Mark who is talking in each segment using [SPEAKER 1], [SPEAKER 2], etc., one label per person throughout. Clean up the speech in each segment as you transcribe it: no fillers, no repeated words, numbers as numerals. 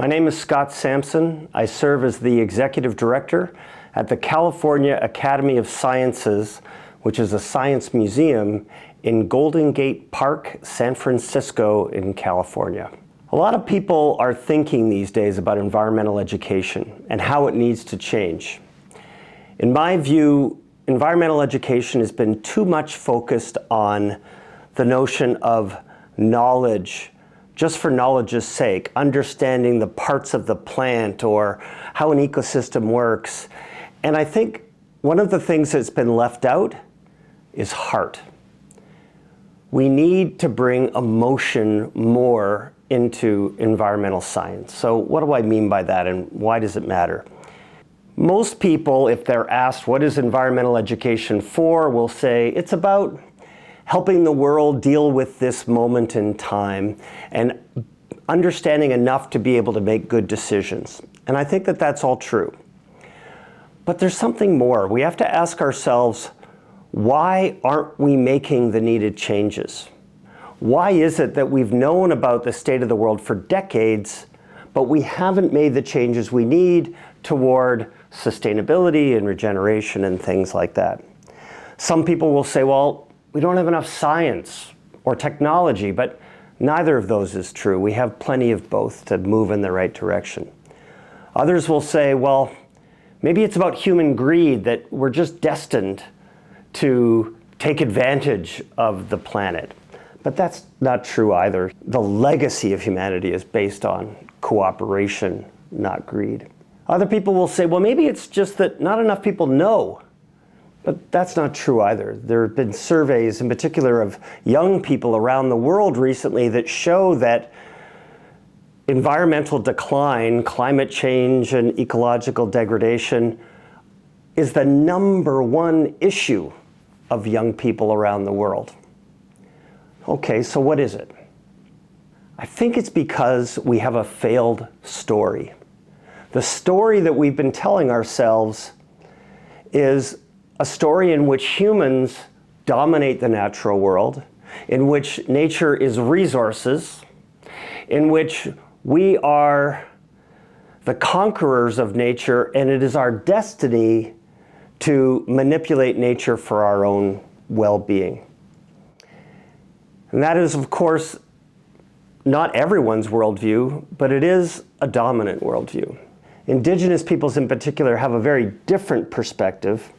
[SPEAKER 1] My name is Scott Sampson. I serve as the Executive Director at the California Academy of Sciences, which is a science museum in Golden Gate Park, San Francisco in California. A lot of people are thinking these days about environmental education and how it needs to change. In my view, environmental education has been too much focused on the notion of knowledge, just for knowledge's sake, understanding the parts of the plant or how an ecosystem works. And I think one of the things that's been left out is heart. We need to bring emotion more into environmental science. So what do I mean by that, and why does it matter? Most people, if they're asked what is environmental education for, will say it's about helping the world deal with this moment in time and understanding enough to be able to make good decisions. And I think that that's all true. But there's something more. We have to ask ourselves, why aren't we making the needed changes? Why is it that we've known about the state of the world for decades, but we haven't made the changes we need toward sustainability and regeneration and things like that? Some people will say, well, we don't have enough science or technology, but neither of those is true. We have plenty of both to move in the right direction. Others will say, well, maybe it's about human greed, that we're just destined to take advantage of the planet. But that's not true either. The legacy of humanity is based on cooperation, not greed. Other people will say, well, maybe it's just that not enough people know. But that's not true either. There have been surveys, in particular of young people around the world recently, that show that environmental decline, climate change, and ecological degradation is the #1 issue of young people around the world. Okay, so what is it? I think it's because we have a failed story. The story that we've been telling ourselves is a story in which humans dominate the natural world, in which nature is resources, in which we are the conquerors of nature, and it is our destiny to manipulate nature for our own well-being. And that is, of course, not everyone's worldview, but it is a dominant worldview. Indigenous peoples in particular have a very different perspective.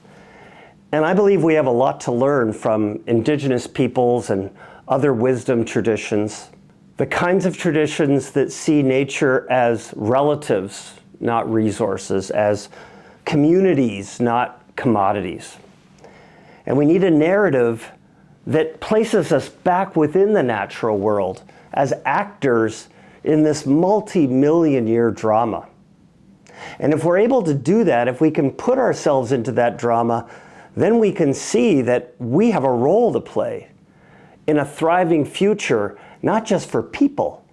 [SPEAKER 1] And I believe we have a lot to learn from indigenous peoples and other wisdom traditions, the kinds of traditions that see nature as relatives, not resources, as communities, not commodities. And we need a narrative that places us back within the natural world as actors in this multi-million-year drama. And if we're able to do that, if we can put ourselves into that drama, then we can see that we have a role to play in a thriving future, not just for people,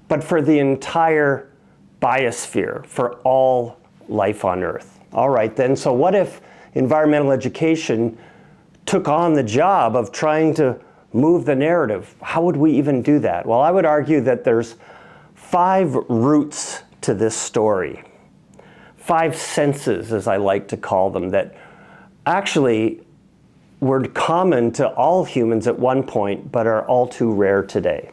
[SPEAKER 1] but for the entire biosphere, for all life on Earth. All right then, so what if environmental education took on the job of trying to move the narrative? How would we even do that? Well, I would argue that there's 5 roots to this story. 5 senses, as I like to call them, that actually were common to all humans at one point, but are all too rare today.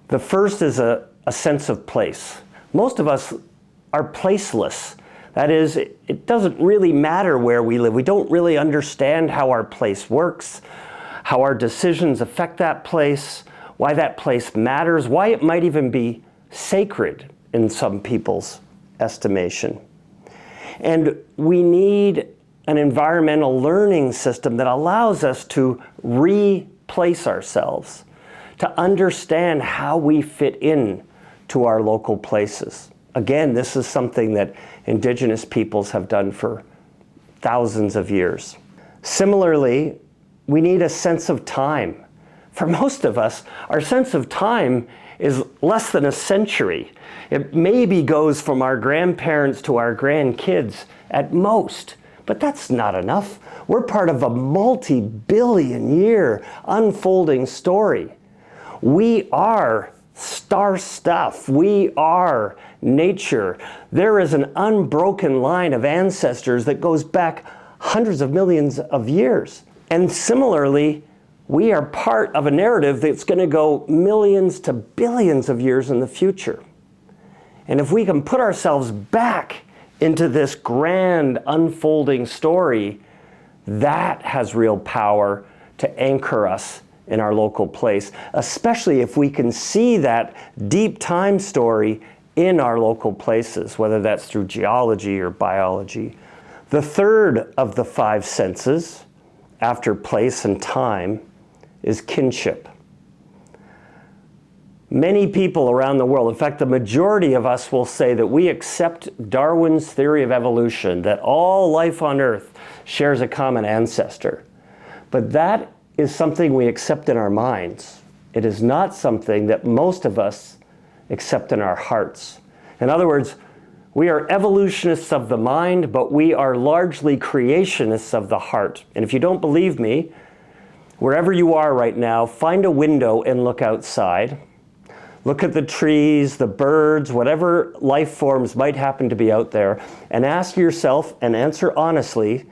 [SPEAKER 1] The first is a sense of place. Most of us are placeless. That is, it doesn't really matter where we live. We don't really understand how our place works, how our decisions affect that place, why that place matters, why it might even be sacred in some people's estimation. And we need an environmental learning system that allows us to replace ourselves, to understand how we fit in to our local places. Again, this is something that indigenous peoples have done for thousands of years. Similarly, we need a sense of time. For most of us, our sense of time is less than a century. It maybe goes from our grandparents to our grandkids at most. But that's not enough. We're part of a multi-billion-year unfolding story. We are star stuff. We are nature. There is an unbroken line of ancestors that goes back hundreds of millions of years. And similarly, we are part of a narrative that's going to go millions to billions of years in the future. And if we can put ourselves back into this grand unfolding story, that has real power to anchor us in our local place, especially if we can see that deep time story in our local places, whether that's through geology or biology. The third of the five senses, after place and time, is kinship. Many people around the world, in fact, the majority of us will say that we accept Darwin's theory of evolution, that all life on Earth shares a common ancestor. But that is something we accept in our minds. It is not something that most of us accept in our hearts. In other words, we are evolutionists of the mind, but we are largely creationists of the heart. And if you don't believe me, wherever you are right now, find a window and look outside. Look at the trees, the birds, whatever life forms might happen to be out there, and ask yourself and answer honestly,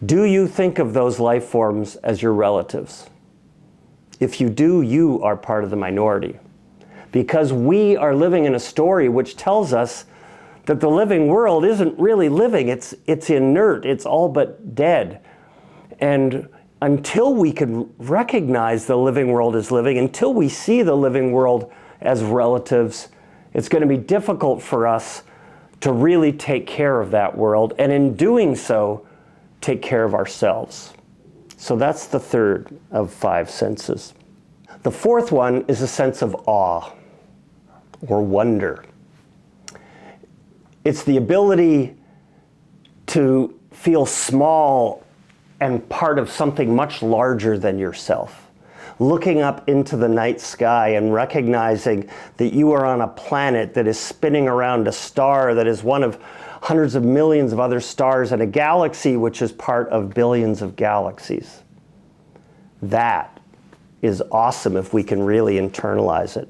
[SPEAKER 1] do you think of those life forms as your relatives? If you do, you are part of the minority. Because we are living in a story which tells us that the living world isn't really living, it's inert, it's all but dead. And until we can recognize the living world as living, until we see the living world as relatives, it's going to be difficult for us to really take care of that world, and in doing so, take care of ourselves. So that's the third of five senses. The fourth one is a sense of awe or wonder. It's the ability to feel small and part of something much larger than yourself. Looking up into the night sky and recognizing that you are on a planet that is spinning around a star that is one of hundreds of millions of other stars in a galaxy which is part of billions of galaxies. That is awesome if we can really internalize it.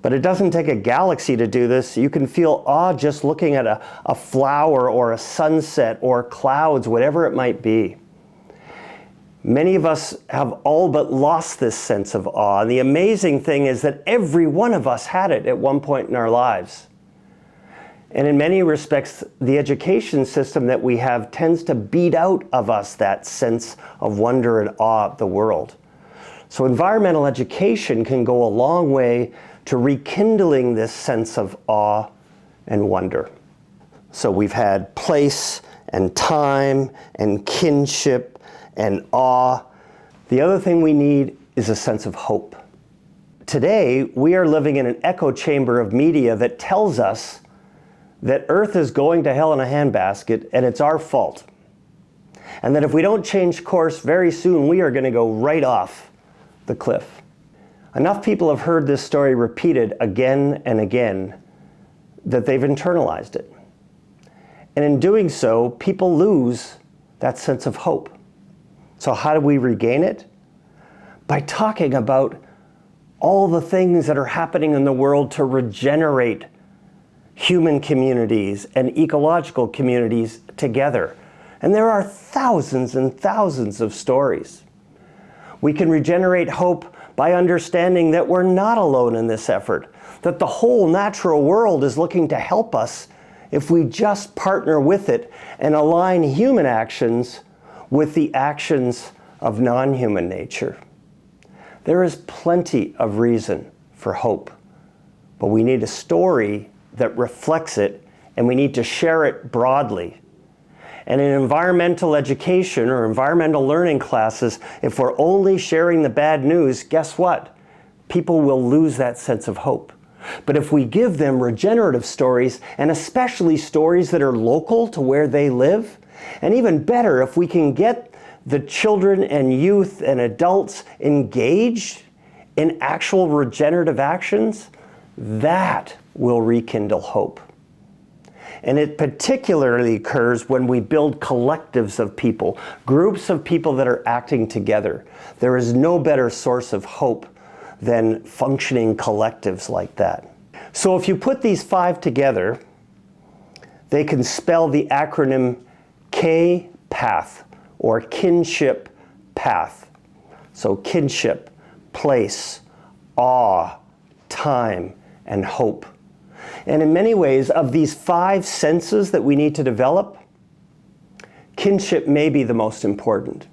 [SPEAKER 1] But it doesn't take a galaxy to do this. You can feel awe just looking at a flower or a sunset or clouds, whatever it might be. Many of us have all but lost this sense of awe. And the amazing thing is that every one of us had it at one point in our lives. And in many respects, the education system that we have tends to beat out of us that sense of wonder and awe of the world. So environmental education can go a long way to rekindling this sense of awe and wonder. So we've had place and time and kinship and awe. The other thing we need is a sense of hope. Today, we are living in an echo chamber of media that tells us that Earth is going to hell in a handbasket and it's our fault. And that if we don't change course very soon, we are going to go right off the cliff. Enough people have heard this story repeated again and again that they've internalized it. And in doing so, people lose that sense of hope. So how do we regain it? By talking about all the things that are happening in the world to regenerate human communities and ecological communities together. And there are thousands and thousands of stories. We can regenerate hope by understanding that we're not alone in this effort, that the whole natural world is looking to help us if we just partner with it and align human actions with the actions of non-human nature. There is plenty of reason for hope, but we need a story that reflects it, and we need to share it broadly. And in environmental education or environmental learning classes, if we're only sharing the bad news, guess what? People will lose that sense of hope. But if we give them regenerative stories, and especially stories that are local to where they live, and even better, if we can get the children and youth and adults engaged in actual regenerative actions, that will rekindle hope. And it particularly occurs when we build collectives of people, groups of people that are acting together. There is no better source of hope than functioning collectives like that. So if you put these 5 together, they can spell the acronym K-PATH, or Kinship-PATH. So kinship, place, awe, time, and hope. And in many ways, of these 5 senses that we need to develop, kinship may be the most important.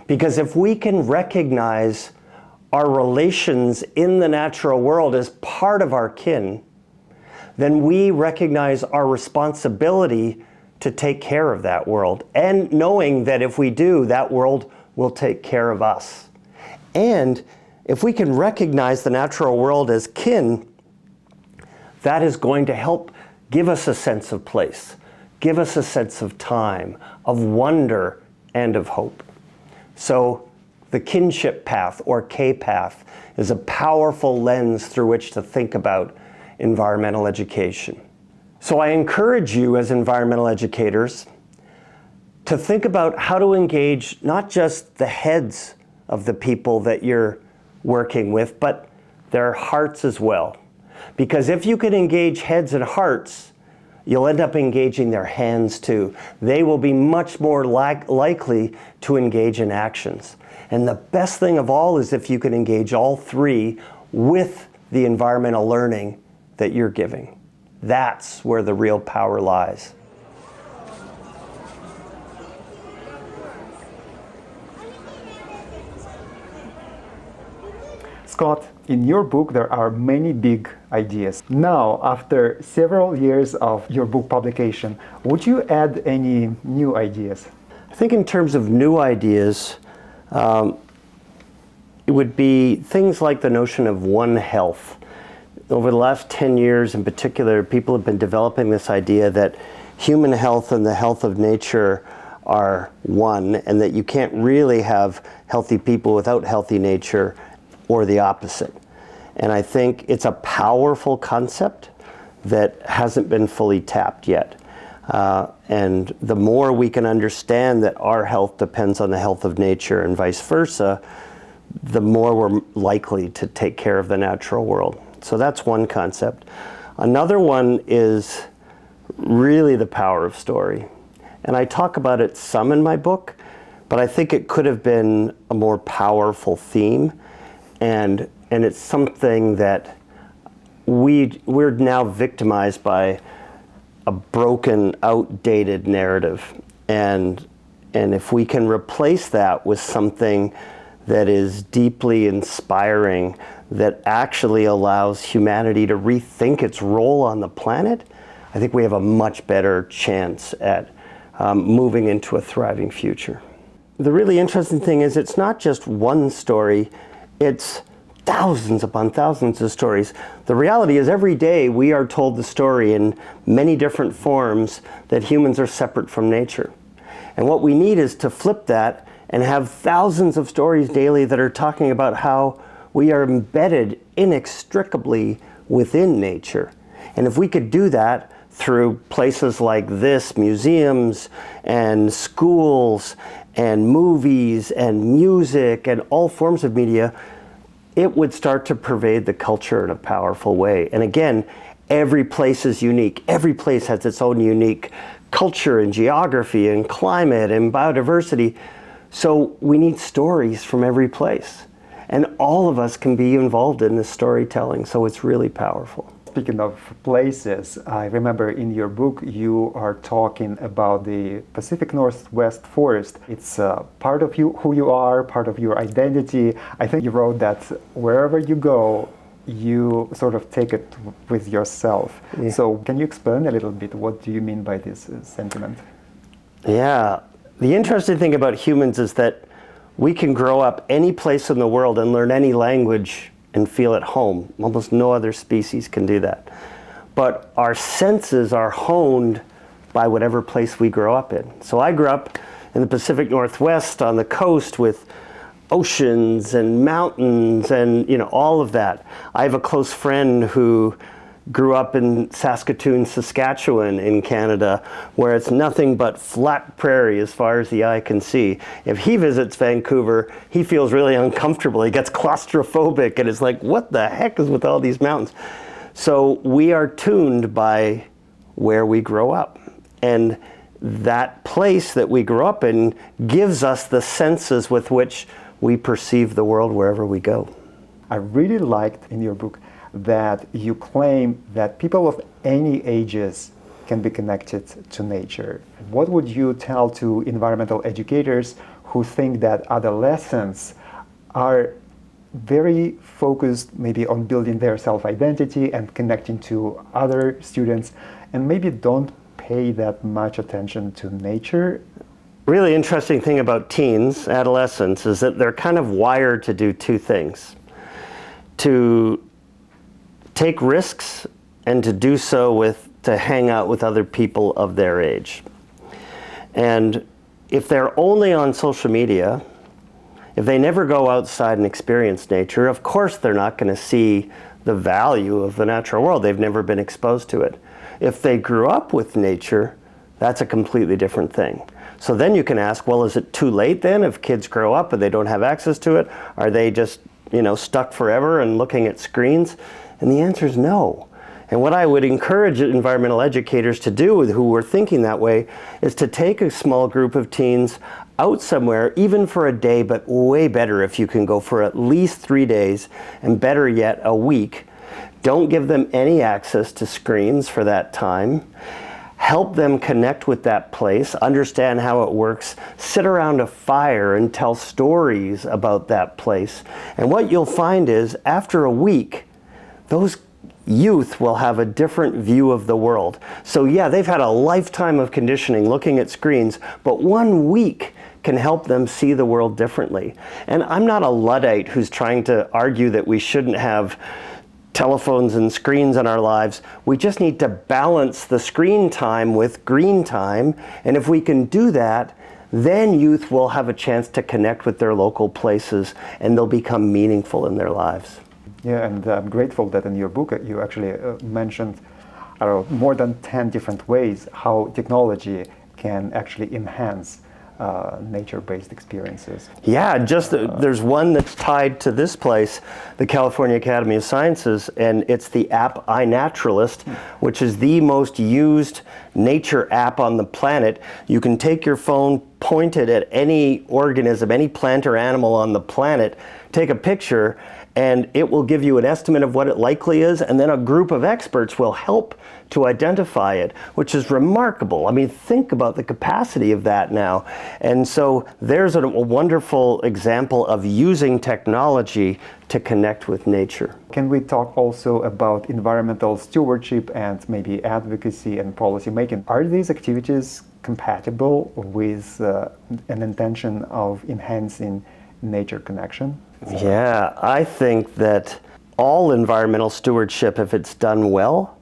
[SPEAKER 1] Because if we can recognize our relations in the natural world as part of our kin, then we recognize our responsibility to take care of that world, and knowing that if we do, that world will take care of us. And if we can recognize the natural world as kin, that is going to help give us a sense of place, give us a sense of time, of wonder, and of hope. So the kinship path, or K-PATH, is a powerful lens through which to think about environmental education. So I encourage you as environmental educators to think about how to engage not just the heads of the people that you're working with, but their hearts as well. Because if you can engage heads and hearts, you'll end up engaging their hands too. They will be much more likely to engage in actions. And the best thing of all is if you can engage all 3 with the environmental learning that you're giving. That's where the real power lies.
[SPEAKER 2] Scott, in your book there are many big ideas. Now, after several years of your book publication, would you add any new ideas?
[SPEAKER 1] I think in terms of new ideas, it would be things like the notion of One Health. Over the last 10 years in particular, people have been developing this idea that human health and the health of nature are one, and that you can't really have healthy people without healthy nature, or the opposite. And I think it's a powerful concept that hasn't been fully tapped yet. And the more we can understand that our health depends on the health of nature and vice versa, the more we're likely to take care of the natural world. So that's one concept. Another one is really the power of story. And I talk about it some in my book, but I think it could have been a more powerful theme. And it's something that we're now victimized by a broken, outdated narrative. And if we can replace that with something that is deeply inspiring, that actually allows humanity to rethink its role on the planet, I think we have a much better chance at moving into a thriving future. The really interesting thing is it's not just one story, it's thousands upon thousands of stories. The reality is every day we are told the story in many different forms that humans are separate from nature. And what we need is to flip that and have thousands of stories daily that are talking about how we are embedded inextricably within nature. And if we could do that through places like this, museums and schools and movies and music and all forms of media, it would start to pervade the culture in a powerful way. And again, every place is unique. Every place has its own unique culture and geography and climate and biodiversity. So we need stories from every place. And all of us can be involved in this storytelling, so it's really powerful.
[SPEAKER 2] Speaking of places, I remember in your book you are talking about the Pacific Northwest forest. It's part of you, who you are, part of your identity. I think you wrote that wherever you go, you sort of take it with yourself. Yeah. So can you explain a little bit, what do you mean by this sentiment?
[SPEAKER 1] Yeah, the interesting thing about humans is that we can grow up any place in the world and learn any language and feel at home. Almost no other species can do that. But our senses are honed by whatever place we grow up in. So I grew up in the Pacific Northwest on the coast with oceans and mountains and all of that. I have a close friend who grew up in Saskatoon, Saskatchewan in Canada, where it's nothing but flat prairie as far as the eye can see. If he visits Vancouver, he feels really uncomfortable. He gets claustrophobic and is like, what the heck is with all these mountains? So we are tuned by where we grow up. And that place that we grew up in gives us the senses with which we perceive the world wherever we go.
[SPEAKER 2] I really liked in your book that you claim that people of any ages can be connected to nature. What would you tell to environmental educators who think that adolescents are very focused maybe on building their self-identity and connecting to other students and maybe don't pay that much attention to nature?
[SPEAKER 1] Really interesting thing about teens, adolescents, is that they're kind of wired to do two things. To take risks and to do so to hang out with other people of their age. And if they're only on social media, if they never go outside and experience nature, of course they're not going to see the value of the natural world. They've never been exposed to it. If they grew up with nature, that's a completely different thing. So then you can ask, well, is it too late then if kids grow up and they don't have access to it? Are they just, stuck forever and looking at screens? And the answer is no. And what I would encourage environmental educators to do who are thinking that way is to take a small group of teens out somewhere, even for a day, but way better if you can go for at least 3 days, and better yet, a week. Don't give them any access to screens for that time. Help them connect with that place, understand how it works, sit around a fire and tell stories about that place. And what you'll find is, after a week, those youth will have a different view of the world. So yeah, they've had a lifetime of conditioning looking at screens, but 1 week can help them see the world differently. And I'm not a Luddite who's trying to argue that we shouldn't have telephones and screens in our lives. We just need to balance the screen time with green time. And if we can do that, then youth will have a chance to connect with their local places and they'll become meaningful in their lives.
[SPEAKER 2] Yeah, and I'm grateful that in your book you actually mentioned more than 10 different ways how technology can actually enhance nature-based experiences.
[SPEAKER 1] Yeah, there's one that's tied to this place, the California Academy of Sciences, and it's the app iNaturalist, which is the most used nature app on the planet. You can take your phone, point it at any organism, any plant or animal on the planet, take a picture, and it will give you an estimate of what it likely is, and then a group of experts will help to identify it, which is remarkable. I mean, think about the capacity of that now. And so there's a wonderful example of using technology to connect with nature.
[SPEAKER 2] Can we talk also about environmental stewardship and maybe advocacy and policy making? Are these activities compatible with an intention of enhancing nature connection?
[SPEAKER 1] Yeah, I think that all environmental stewardship, if it's done well,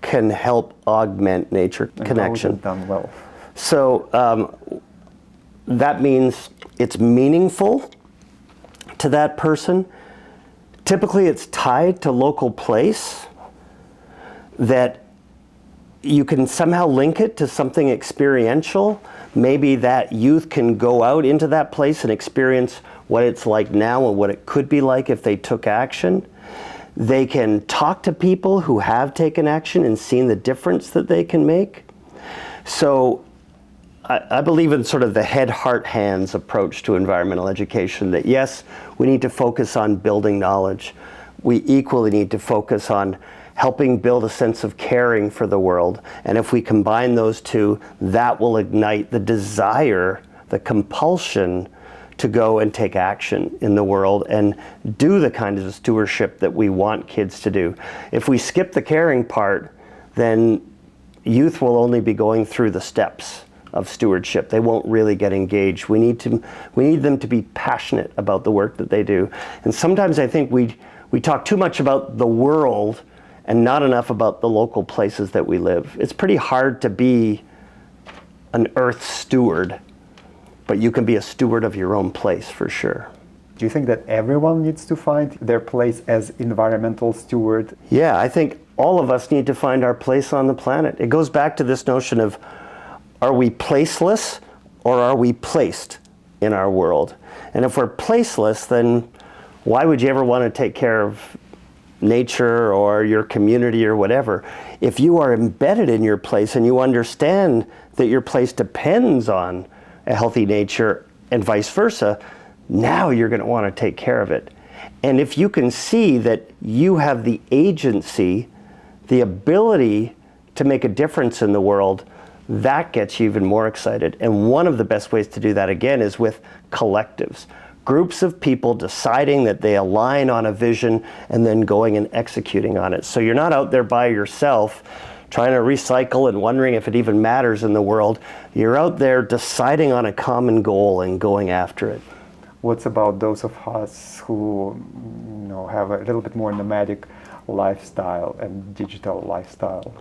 [SPEAKER 1] can help augment nature connection.
[SPEAKER 2] How is it done well?
[SPEAKER 1] So that means it's meaningful to that person. Typically it's tied to local place, that you can somehow link it to something experiential. Maybe that youth can go out into that place and experience what it's like now and what it could be like if they took action. They can talk to people who have taken action and seen the difference that they can make. So I believe in sort of the head, heart, hands approach to environmental education, that yes, we need to focus on building knowledge. We equally need to focus on helping build a sense of caring for the world. And if we combine those two, that will ignite the desire, the compulsion to go and take action in the world and do the kind of stewardship that we want kids to do. If we skip the caring part, then youth will only be going through the steps of stewardship. They won't really get engaged. We need them to be passionate about the work that they do. And sometimes I think we talk too much about the world and not enough about the local places that we live. It's pretty hard to be an earth steward, but you can be a steward of your own place for sure.
[SPEAKER 2] Do you think that everyone needs to find their place as environmental steward?
[SPEAKER 1] Yeah, I think all of us need to find our place on the planet. It goes back to this notion of, are we placeless or are we placed in our world? And if we're placeless, then why would you ever want to take care of nature or your community or whatever, if you are embedded in your place and you understand that your place depends on a healthy nature and vice versa, now you're going to want to take care of it. And if you can see that you have the agency, the ability to make a difference in the world, that gets you even more excited. And one of the best ways to do that, again, is with collectives. Groups of people deciding that they align on a vision and then going and executing on it. So you're not out there by yourself trying to recycle and wondering if it even matters in the world. You're out there deciding on a common goal and going after it.
[SPEAKER 2] What's about those of us who have a little bit more nomadic lifestyle and digital lifestyle?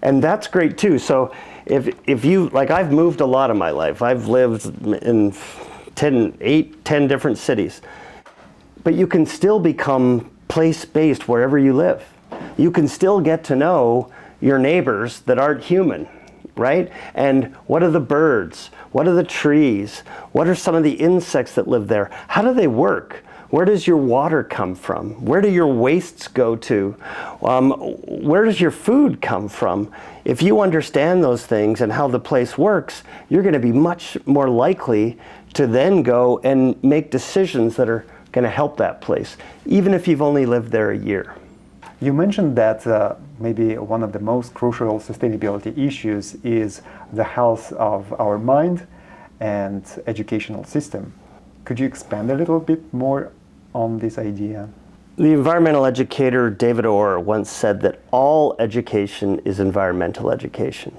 [SPEAKER 1] And that's great too. So if you, like, I've moved a lot of my life. I've lived in 10 different cities. But you can still become place-based wherever you live. You can still get to know your neighbors that aren't human, right? And what are the birds? What are the trees? What are some of the insects that live there? How do they work? Where does your water come from? Where do your wastes go to? Where does your food come from? If you understand those things and how the place works, you're going to be much more likely to then go and make decisions that are going to help that place, even if you've only lived there a year.
[SPEAKER 2] You mentioned that maybe one of the most crucial sustainability issues is the health of our mind and educational system. Could you expand a little bit more on this idea?
[SPEAKER 1] The environmental educator David Orr once said that all education is environmental education.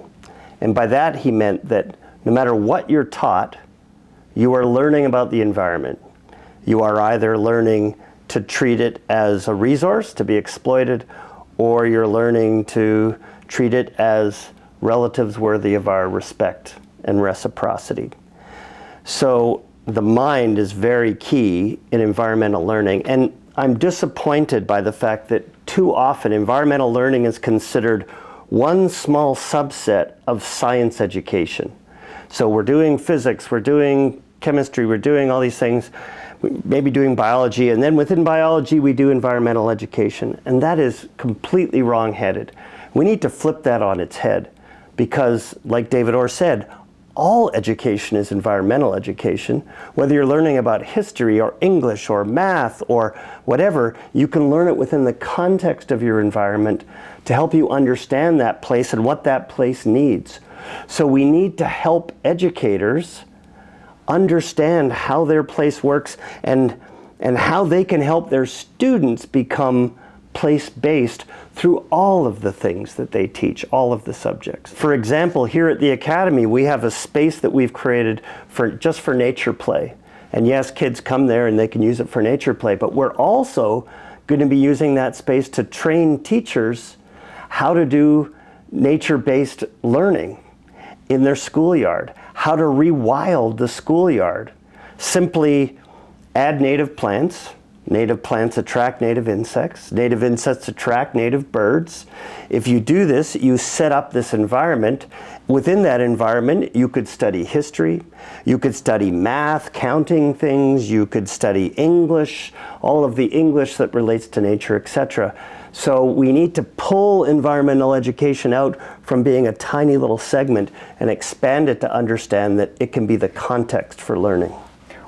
[SPEAKER 1] And by that he meant that no matter what you're taught, you are learning about the environment. You are either learning to treat it as a resource to be exploited, or you're learning to treat it as relatives worthy of our respect and reciprocity. So the mind is very key in environmental learning, and I'm disappointed by the fact that too often environmental learning is considered one small subset of science education. So we're doing physics, we're doing chemistry, we're doing all these things, maybe doing biology, and then within biology we do environmental education, and that is completely wrong-headed. We need to flip that on its head, because like David Orr said, all education is environmental education. Whether you're learning about history or English or math or whatever, you can learn it within the context of your environment to help you understand that place and what that place needs. So we need to help educators understand how their place works and how they can help their students become place-based through all of the things that they teach, all of the subjects. For example, here at the Academy, we have a space that we've created just for nature play. And yes, kids come there and they can use it for nature play, but we're also going to be using that space to train teachers how to do nature-based learning in their schoolyard, how to rewild the schoolyard. Simply add native plants. Native plants attract native insects. Native insects attract native birds. If you do this, you set up this environment. Within that environment, you could study history, you could study math, counting things, you could study English, all of the English that relates to nature, etc. So we need to pull environmental education out from being a tiny little segment and expand it to understand that it can be the context for learning.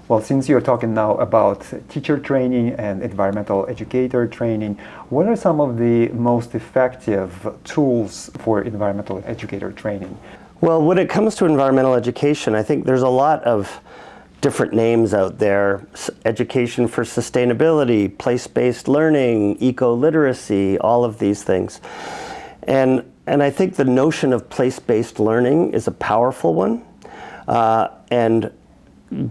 [SPEAKER 2] Well, since you're talking now about teacher training and environmental educator training, what are some of the most effective tools for environmental educator training?
[SPEAKER 1] Well, when it comes to environmental education, I think there's a lot of different names out there. Education for sustainability, place-based learning, eco-literacy, all of these things. And I think the notion of place-based learning is a powerful one. And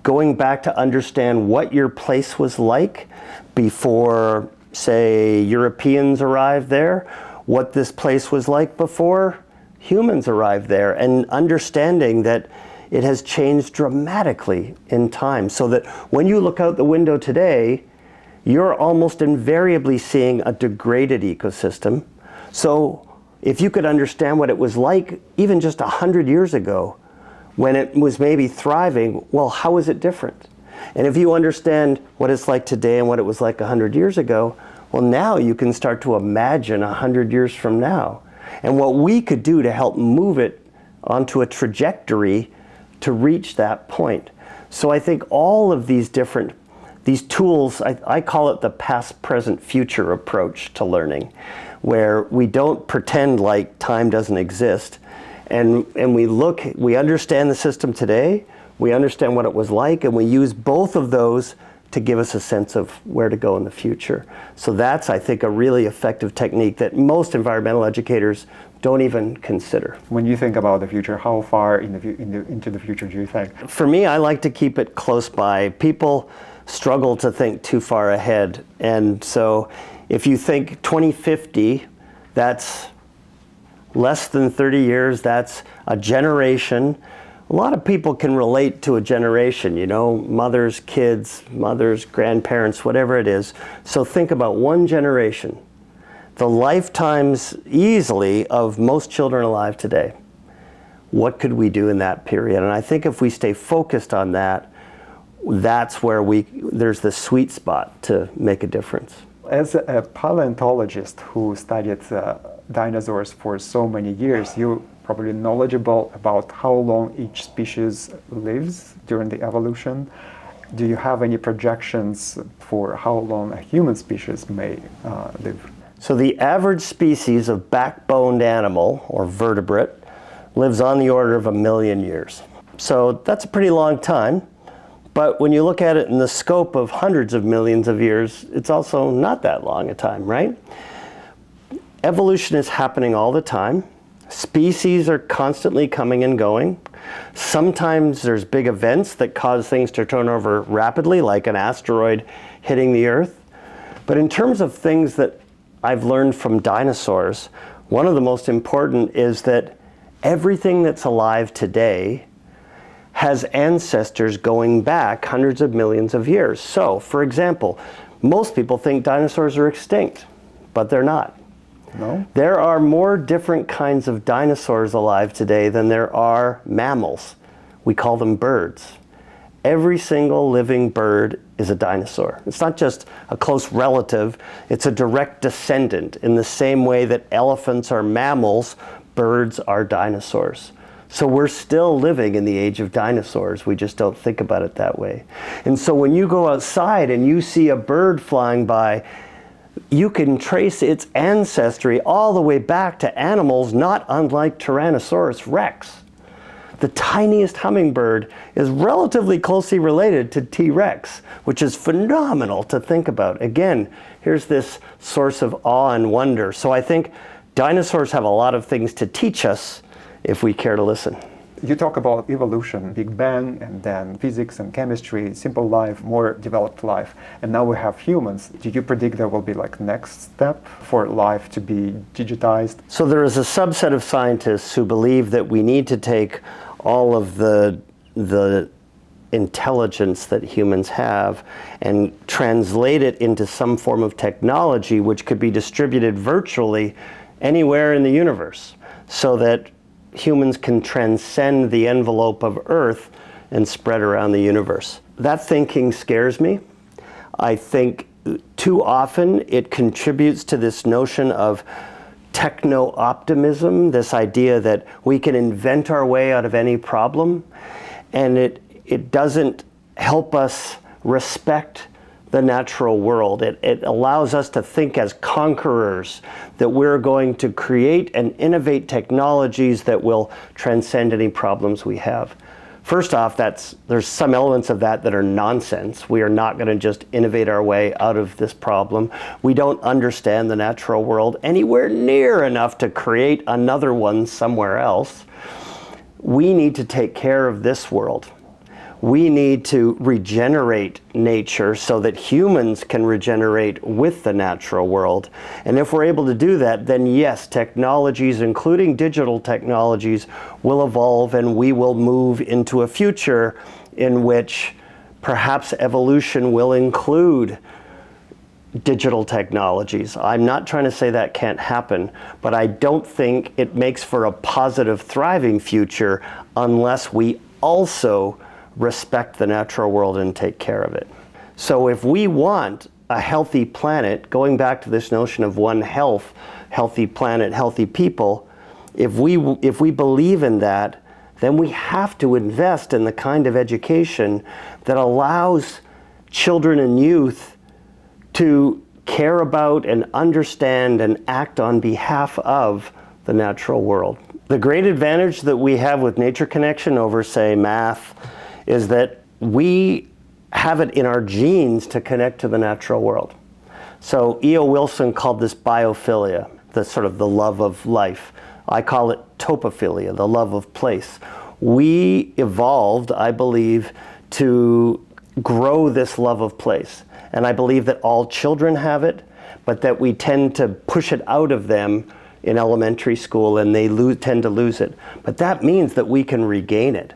[SPEAKER 1] going back to understand what your place was like before, say, Europeans arrived there, what this place was like before humans arrived there, and understanding that it has changed dramatically in time, so that when you look out the window today, you're almost invariably seeing a degraded ecosystem. So if you could understand what it was like even just 100 years ago, when it was maybe thriving, well, how is it different? And if you understand what it's like today and what it was like 100 years ago, Well, now you can start to imagine 100 years from now and what we could do to help move it onto a trajectory to reach that point. So I think all of these tools, I call it the past, present, future approach to learning, where we don't pretend like time doesn't exist, and we understand the system today, we understand what it was like, and we use both of those to give us a sense of where to go in the future. So that's, I think, a really effective technique that most environmental educators don't even consider.
[SPEAKER 2] When you think about the future, how far into the future do you think?
[SPEAKER 1] For me, I like to keep it close by. People struggle to think too far ahead. And so if you think 2050, that's less than 30 years, that's a generation. A lot of people can relate to a generation, you know, mothers, kids, mothers, grandparents, whatever it is. So think about one generation. The lifetimes easily of most children alive today. What could we do in that period? And I think if we stay focused on that, that's where there's the sweet spot to make a difference.
[SPEAKER 2] As a paleontologist who studied dinosaurs for so many years, you're probably knowledgeable about how long each species lives during the evolution. Do you have any projections for how long a human species may live?
[SPEAKER 1] So the average species of backboned animal, or vertebrate, lives on the order of 1 million years. So that's a pretty long time, but when you look at it in the scope of hundreds of millions of years, it's also not that long a time, right? Evolution is happening all the time. Species are constantly coming and going. Sometimes there's big events that cause things to turn over rapidly, like an asteroid hitting the Earth. But in terms of things that I've learned from dinosaurs, one of the most important is that everything that's alive today has ancestors going back hundreds of millions of years. So, for example, most people think dinosaurs are extinct, but they're not.
[SPEAKER 2] No?
[SPEAKER 1] There are more different kinds of dinosaurs alive today than there are mammals. We call them birds. Every single living bird is a dinosaur. It's not just a close relative, it's a direct descendant. In the same way that elephants are mammals, birds are dinosaurs. So we're still living in the age of dinosaurs. We just don't think about it that way. And so when you go outside and you see a bird flying by, you can trace its ancestry all the way back to animals not unlike Tyrannosaurus rex. The tiniest hummingbird is relatively closely related to T-Rex, which is phenomenal to think about. Again, here's this source of awe and wonder. So I think dinosaurs have a lot of things to teach us if we care to listen.
[SPEAKER 2] You talk about evolution, Big Bang, and then physics and chemistry, simple life, more developed life. And now we have humans. Do you predict there will be like next step for life to be digitized?
[SPEAKER 1] So there is a subset of scientists who believe that we need to take all of the intelligence that humans have and translate it into some form of technology which could be distributed virtually anywhere in the universe, so that humans can transcend the envelope of Earth and spread around the universe. That thinking scares me. I think too often it contributes to this notion of techno-optimism, this idea that we can invent our way out of any problem, and it doesn't help us respect the natural world. It allows us to think as conquerors, that we're going to create and innovate technologies that will transcend any problems we have. First off, there's some elements of that are nonsense. We are not going to just innovate our way out of this problem. We don't understand the natural world anywhere near enough to create another one somewhere else. We need to take care of this world. We need to regenerate nature so that humans can regenerate with the natural world. And if we're able to do that, then yes, technologies, including digital technologies, will evolve, and we will move into a future in which perhaps evolution will include digital technologies. I'm not trying to say that can't happen, but I don't think it makes for a positive, thriving future unless we also respect the natural world and take care of it. So if we want a healthy planet, going back to this notion of one health, healthy planet, healthy people, if we believe in that, then we have to invest in the kind of education that allows children and youth to care about and understand and act on behalf of the natural world. The great advantage that we have with nature connection over, say, math, is that we have it in our genes to connect to the natural world. So E.O. Wilson called this biophilia, the sort of the love of life. I call it topophilia, the love of place. We evolved, I believe, to grow this love of place. And I believe that all children have it, but that we tend to push it out of them in elementary school and they tend to lose it. But that means that we can regain it.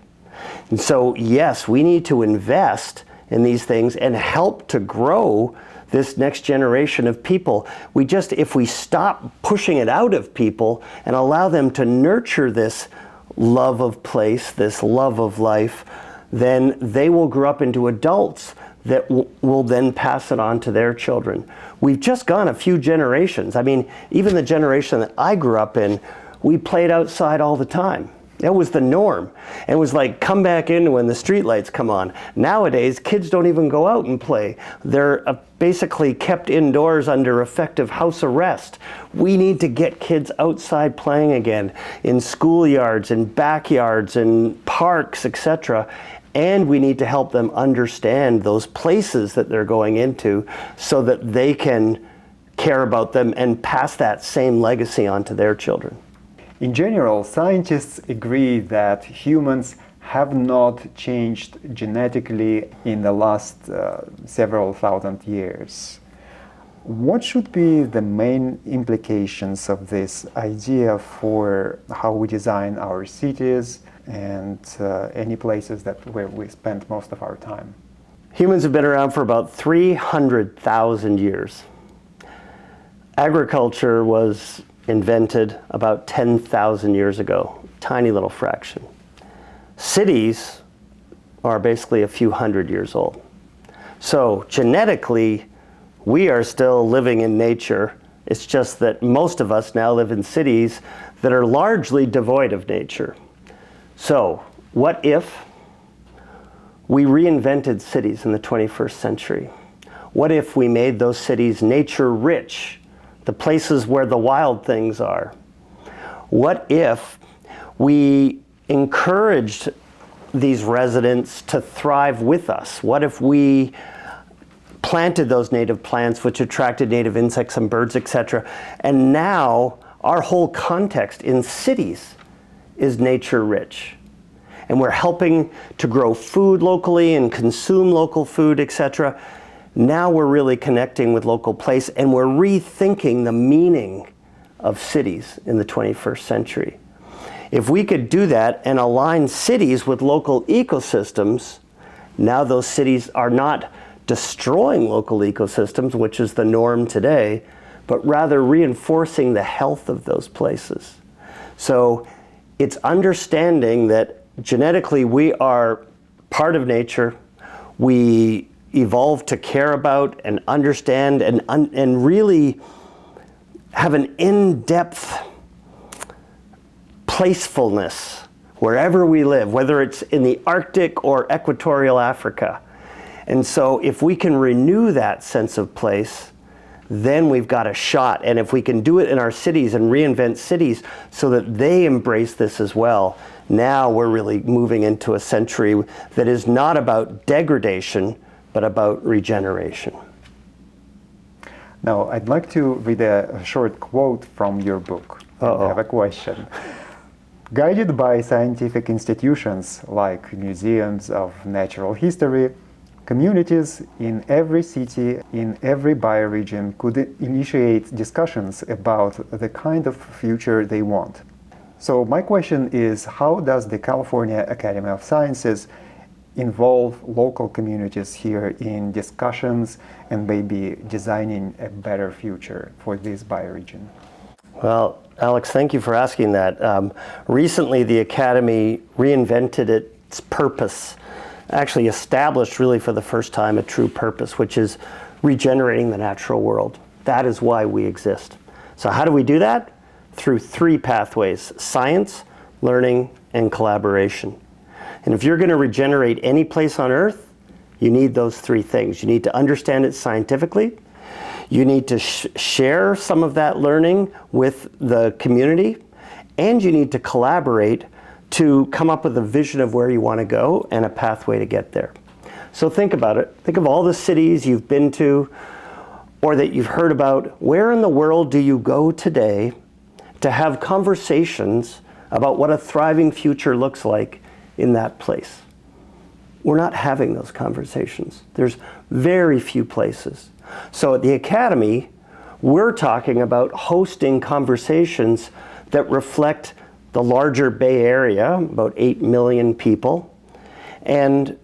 [SPEAKER 1] And so, yes, we need to invest in these things and help to grow this next generation of people. If we stop pushing it out of people and allow them to nurture this love of place, this love of life, then they will grow up into adults that will then pass it on to their children. We've just gone a few generations. I mean, even the generation that I grew up in, we played outside all the time. That was the norm. And it was like, come back in when the streetlights come on. Nowadays, kids don't even go out and play. They're basically kept indoors under effective house arrest. We need to get kids outside playing again, in schoolyards, in backyards, in parks, etc. And we need to help them understand those places that they're going into so that they can care about them and pass that same legacy on to their children.
[SPEAKER 2] In general, scientists agree that humans have not changed genetically in the last several thousand years. What should be the main implications of this idea for how we design our cities and any places where we spend most of our time?
[SPEAKER 1] Humans have been around for about 300,000 years. Agriculture was invented about 10,000 years ago, tiny little fraction. Cities are basically a few hundred years old. So genetically, we are still living in nature. It's just that most of us now live in cities that are largely devoid of nature. So what if we reinvented cities in the 21st century? What if we made those cities nature rich? The places where the wild things are. What if we encouraged these residents to thrive with us? What if we planted those native plants which attracted native insects and birds, etc. And now our whole context in cities is nature rich. And we're helping to grow food locally and consume local food, etc. Now we're really connecting with local place and we're rethinking the meaning of cities in the 21st century. If we could do that and align cities with local ecosystems, now those cities are not destroying local ecosystems, which is the norm today, but rather reinforcing the health of those places. So it's understanding that genetically we are part of nature. We evolve to care about and understand and really have an in-depth placefulness wherever we live, whether it's in the Arctic or equatorial Africa. And so if we can renew that sense of place, then we've got a shot. And if we can do it in our cities and reinvent cities so that they embrace this as well, now we're really moving into a century that is not about degradation, but about regeneration.
[SPEAKER 2] Now, I'd like to read a short quote from your book. I have a question. Guided by scientific institutions like museums of natural history, communities in every city, in every bioregion could initiate discussions about the kind of future they want. So my question is, how does the California Academy of Sciences involve local communities here in discussions and maybe designing a better future for this bioregion?
[SPEAKER 1] Well, Alex, thank you for asking that. Recently, the Academy reinvented its purpose, actually established really for the first time a true purpose, which is regenerating the natural world. That is why we exist. So how do we do that? Through 3 pathways: science, learning, and collaboration. And if you're going to regenerate any place on Earth, you need those 3 things. You need to understand it scientifically. You need to share some of that learning with the community. And you need to collaborate to come up with a vision of where you want to go and a pathway to get there. So think about it. Think of all the cities you've been to or that you've heard about. Where in the world do you go today to have conversations about what a thriving future looks like in that place? We're not having those conversations. There's very few places. So at the Academy, we're talking about hosting conversations that reflect the larger Bay Area, about 8 million people, and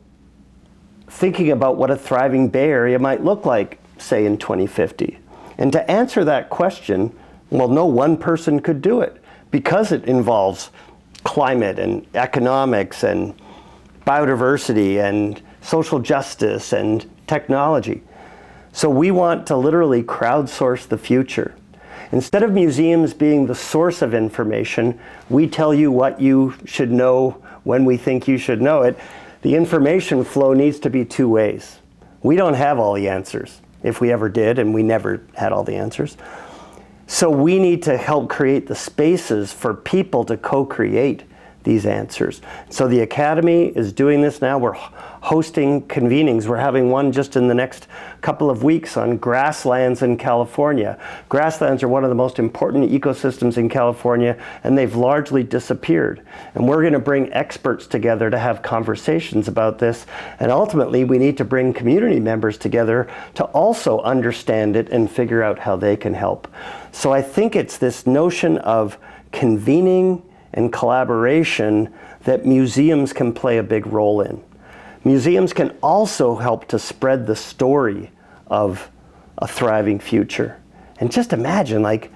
[SPEAKER 1] thinking about what a thriving Bay Area might look like, say, in 2050. And to answer that question, well, no one person could do it because it involves climate and economics and biodiversity and social justice and technology. So we want to literally crowdsource the future. Instead of museums being the source of information, we tell you what you should know when we think you should know it. The information flow needs to be 2 ways. We don't have all the answers, if we ever did, and we never had all the answers. So we need to help create the spaces for people to co-create these answers. So the Academy is doing this now. We're hosting convenings. We're having one just in the next couple of weeks on grasslands in California. Grasslands are one of the most important ecosystems in California, and they've largely disappeared. And we're going to bring experts together to have conversations about this. And ultimately, we need to bring community members together to also understand it and figure out how they can help. So I think it's this notion of convening and collaboration that museums can play a big role in. Museums can also help to spread the story of a thriving future. And just imagine, like,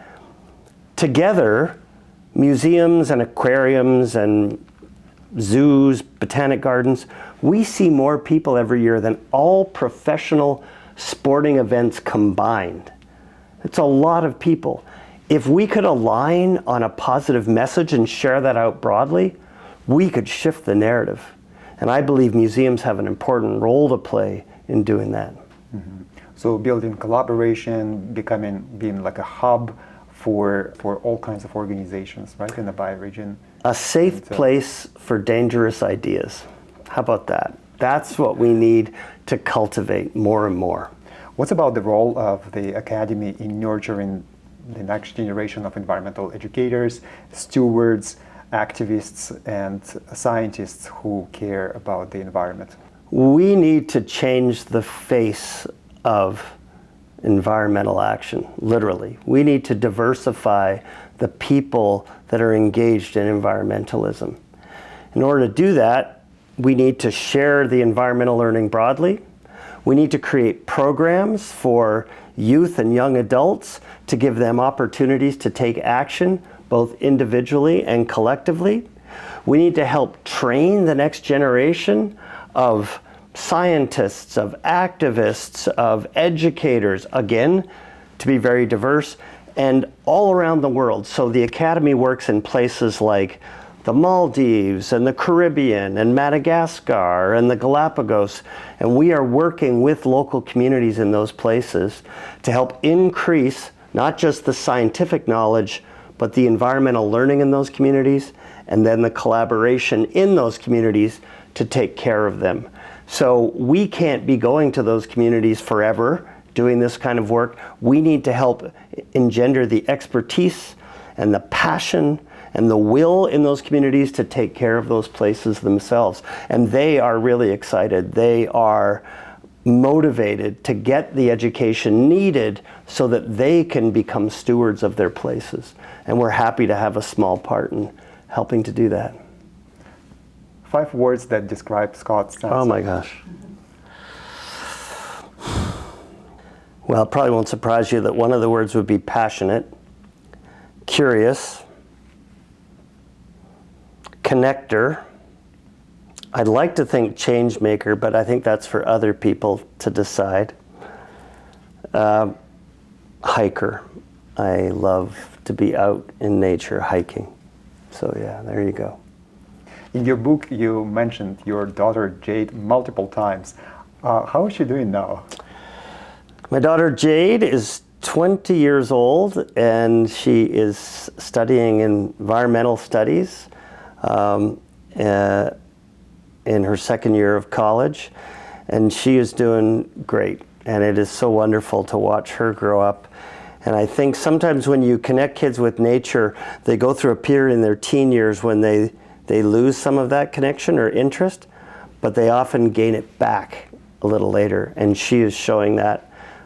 [SPEAKER 1] together, museums and aquariums and zoos, botanic gardens, we see more people every year than all professional sporting events combined. It's a lot of people. If we could align on a positive message and share that out broadly, we could shift the narrative. And I believe museums have an important role to play in doing that.
[SPEAKER 2] Mm-hmm. So building collaboration, being like a hub for all kinds of organizations, right, in the bioregion.
[SPEAKER 1] A safe place for dangerous ideas. How about that? That's what we need to cultivate more and more.
[SPEAKER 2] What's about the role of the Academy in nurturing the next generation of environmental educators, stewards, activists, and scientists who care about the environment?
[SPEAKER 1] We need to change the face of environmental action, literally. We need to diversify the people that are engaged in environmentalism. In order to do that, we need to share the environmental learning broadly. We need to create programs for youth and young adults to give them opportunities to take action, both individually and collectively. We need to help train the next generation of scientists, of activists, of educators, again, to be very diverse, and all around the world. So the Academy works in places like the Maldives and the Caribbean and Madagascar and the Galapagos, and we are working with local communities in those places to help increase not just the scientific knowledge, but the environmental learning in those communities, and then the collaboration in those communities to take care of them. So we can't be going to those communities forever doing this kind of work. We need to help engender the expertise and the passion and the will in those communities to take care of those places themselves. And they are really excited. They are motivated to get the education needed so that they can become stewards of their places. And we're happy to have a small part in helping to do that.
[SPEAKER 2] 5 words that describe Scott Sampson.
[SPEAKER 1] Oh my gosh. Well, it probably won't surprise you that one of the words would be passionate, curious, connector. I'd like to think change maker, but I think that's for other people to decide. Hiker. I love to be out in nature hiking. So yeah, there you go.
[SPEAKER 2] In your book, you mentioned your daughter Jade multiple times. How is she doing now?
[SPEAKER 1] My daughter Jade is 20 years old, and she is studying environmental studies in her second year of college, and she is doing great. And it is so wonderful to watch her grow up. And I think sometimes when you connect kids with nature, they go through a period in their teen years when they lose some of that connection or interest, but they often gain it back a little later. And she is showing that.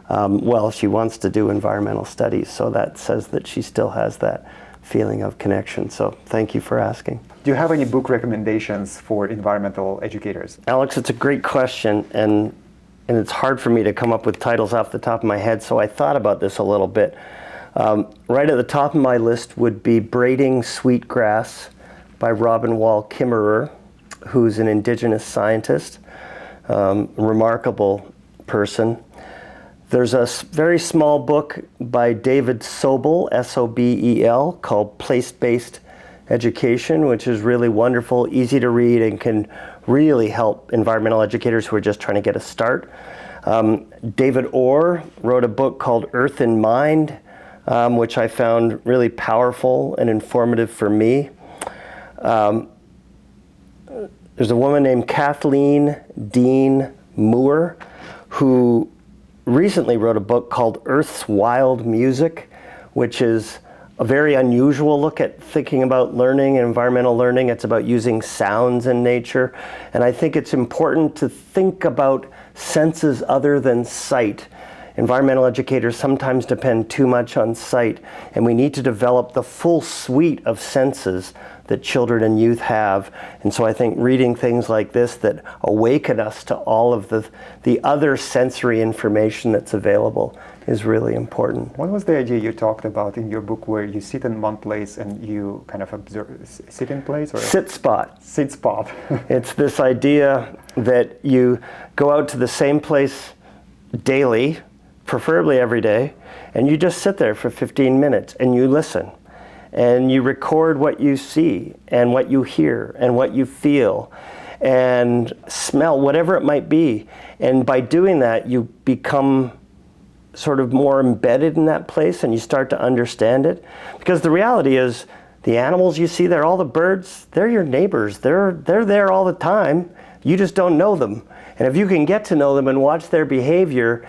[SPEAKER 1] Well, she wants to do environmental studies, so that says that she still has that feeling of connection. So thank you for asking.
[SPEAKER 2] Do you have any book recommendations for environmental educators?
[SPEAKER 1] Alex, it's a great question, and it's hard for me to come up with titles off the top of my head, so I thought about this a little bit. Right at the top of my list would be Braiding Sweetgrass by Robin Wall Kimmerer, who's an indigenous scientist, remarkable person. There's a very small book by David Sobel, S-O-B-E-L, called Place-Based Education, which is really wonderful, easy to read, and can really help environmental educators who are just trying to get a start. David Orr wrote a book called Earth in Mind, which I found really powerful and informative for me. There's a woman named Kathleen Dean Moore who recently wrote a book called Earth's Wild Music, which is a very unusual look at thinking about learning and environmental learning. It's about using sounds in nature. And I think it's important to think about senses other than sight. Environmental educators sometimes depend too much on sight, and we need to develop the full suite of senses that children and youth have. And so I think reading things like this that awaken us to all of the other sensory information that's available is really important.
[SPEAKER 2] What was the idea you talked about in your book where you sit in one place and you kind of observe, sit in place? Or
[SPEAKER 1] Sit spot.
[SPEAKER 2] Sit spot.
[SPEAKER 1] It's this idea that you go out to the same place daily, preferably every day, and you just sit there for 15 minutes and you listen. And you record what you see and what you hear and what you feel and smell, whatever it might be. And by doing that, you become sort of more embedded in that place and you start to understand it. Because the reality is, the animals you see there, all the birds, they're your neighbors. They're there all the time. You just don't know them. And if you can get to know them and watch their behavior,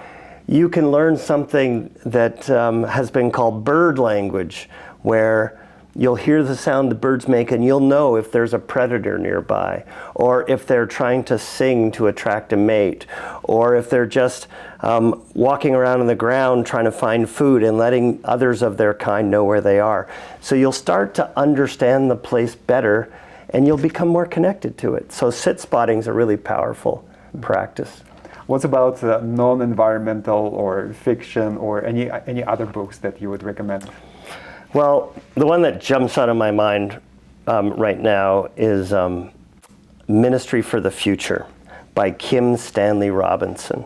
[SPEAKER 1] you can learn something that has been called bird language, where you'll hear the sound the birds make and you'll know if there's a predator nearby, or if they're trying to sing to attract a mate, or if they're just walking around on the ground trying to find food and letting others of their kind know where they are. So you'll start to understand the place better and you'll become more connected to it. So sit spotting is a really powerful practice.
[SPEAKER 2] What about non-environmental or fiction or any other books that you would recommend?
[SPEAKER 1] Well, the one that jumps out of my mind right now is Ministry for the Future by Kim Stanley Robinson.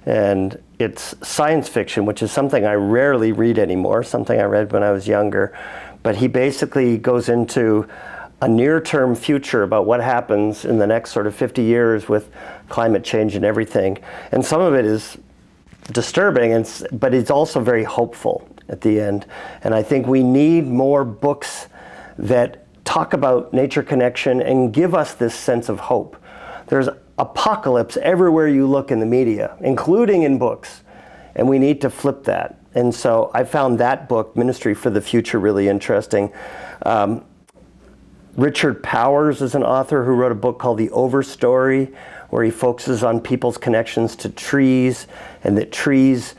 [SPEAKER 1] And it's science fiction, which is something I rarely read anymore, something I read when I was younger. But he basically goes into a near-term future about what happens in the next sort of 50 years with climate change and everything. And some of it is disturbing, but it's also very hopeful at the end. And I think we need more books that talk about nature connection and give us this sense of hope. There's apocalypse everywhere you look in the media, including in books, and we need to flip that. And so I found that book, Ministry for the Future, really interesting. Richard Powers is an author who wrote a book called The Overstory, where he focuses on people's connections to trees and that trees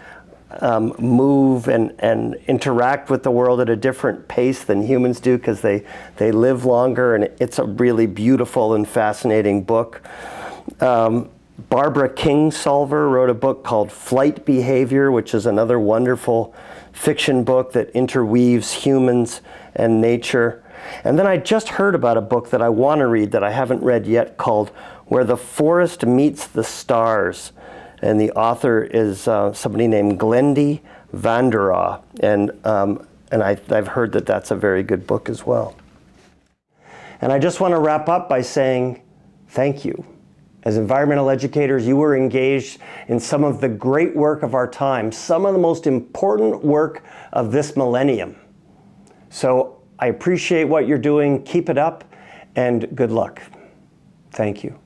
[SPEAKER 1] move and interact with the world at a different pace than humans do because they live longer, and it's a really beautiful and fascinating book. Barbara Kingsolver wrote a book called Flight Behavior, which is another wonderful fiction book that interweaves humans and nature. And then I just heard about a book that I want to read that I haven't read yet called Where the Forest Meets the Stars. and the author is somebody named Glendy Vanderaw, and I've heard that that's a very good book as well. And I just want to wrap up by saying thank you. As environmental educators, you were engaged in some of the great work of our time, some of the most important work of this millennium. So I appreciate what you're doing. Keep it up, and good luck. Thank you.